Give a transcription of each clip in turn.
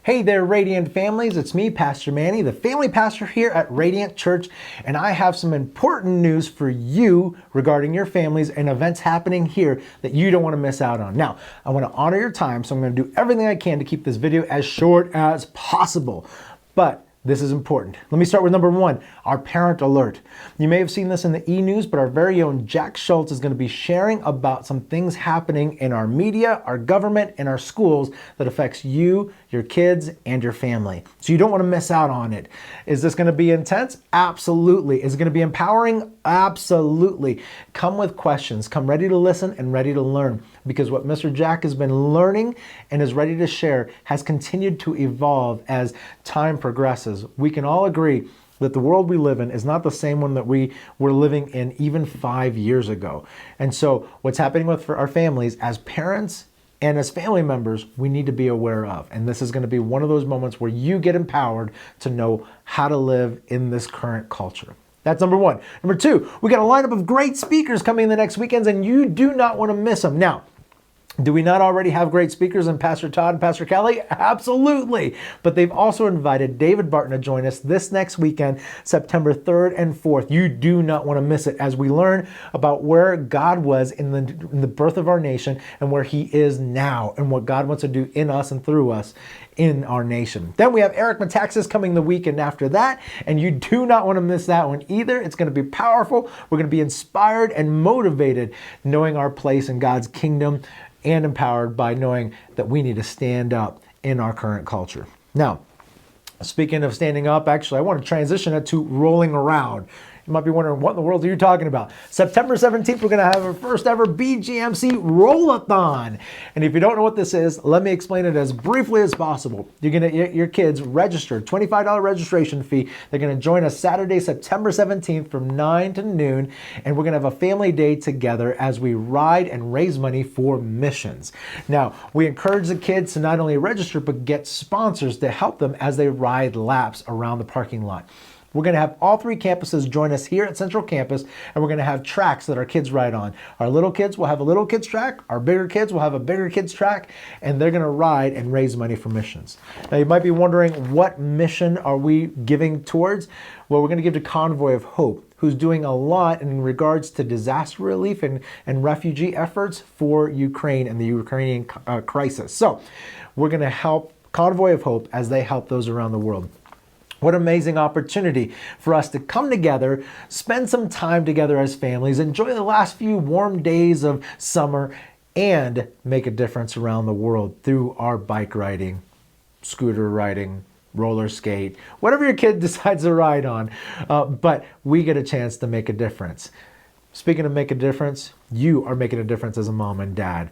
Hey there, Radiant families. It's me, Pastor Manny, the family pastor here at Radiant Church, and I have some important news for you regarding your families and events happening here that you don't want to miss out on. Now, I want to honor your time, so I'm going to do everything I can to keep this video as short as possible. But this is important. Let me start with number one, our parent alert. You may have seen this in the e-news, but our very own Jack Schultz is going to be sharing about some things happening in our media, our government, and our schools that affects you, your kids, and your family. So you don't want to miss out on it. Is this going to be intense? Absolutely. Is it going to be empowering? Absolutely. Come with questions. Come ready to listen and ready to learn, because what Mr. Jack has been learning and is ready to share has continued to evolve as time progresses. We can all agree that the world we live in is not the same one that we were living in even 5 years ago. And so what's happening with our families as parents and as family members, we need to be aware of. And this is going to be one of those moments where you get empowered to know how to live in this current culture. That's number one. Number two, we got a lineup of great speakers coming in the next weekends, and you do not want to miss them. Now, do we not already have great speakers in Pastor Todd and Pastor Kelly? Absolutely. But they've also invited David Barton to join us this next weekend, September 3rd and 4th. You do not want to miss it as we learn about where God was in the birth of our nation and where he is now and what God wants to do in us and through us in our nation. Then we have Eric Metaxas coming the weekend after that, and you do not want to miss that one either. It's going to be powerful. We're going to be inspired and motivated knowing our place in God's kingdom, and empowered by knowing that we need to stand up in our current culture. Now, speaking of standing up, actually, I want to transition it to rolling around. You might be wondering, what in the world are you talking about? September 17th, we're going to have our first ever BGMC Roll-a-thon. And if you don't know what this is, let me explain it as briefly as possible. You're going to get your kids registered, $25 registration fee. They're going to join us Saturday, September 17th from 9 to noon. And we're going to have a family day together as we ride and raise money for missions. Now, we encourage the kids to not only register, but get sponsors to help them as they ride laps around the parking lot. We're going to have all three campuses join us here at Central Campus, and we're going to have tracks that our kids ride on. Our little kids will have a little kids track, our bigger kids will have a bigger kids track, and they're going to ride and raise money for missions. Now, you might be wondering, what mission are we giving towards? Well, we're going to give to Convoy of Hope, who's doing a lot in regards to disaster relief and refugee efforts for Ukraine and the Ukrainian crisis. So we're going to help Convoy of Hope as they help those around the world. What an amazing opportunity for us to come together, spend some time together as families, enjoy the last few warm days of summer, and make a difference around the world through our bike riding, scooter riding, roller skate, whatever your kid decides to ride on. But we get a chance to make a difference. Speaking of make a difference, you are making a difference as a mom and dad.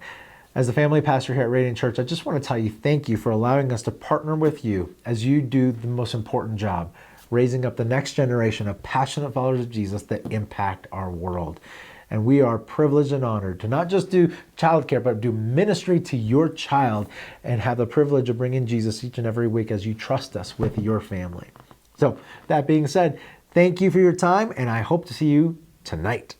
As the family pastor here at Radiant Church, I just want to tell you thank you for allowing us to partner with you as you do the most important job, raising up the next generation of passionate followers of Jesus that impact our world. And we are privileged and honored to not just do childcare, but do ministry to your child and have the privilege of bringing Jesus each and every week as you trust us with your family. So that being said, thank you for your time, and I hope to see you tonight.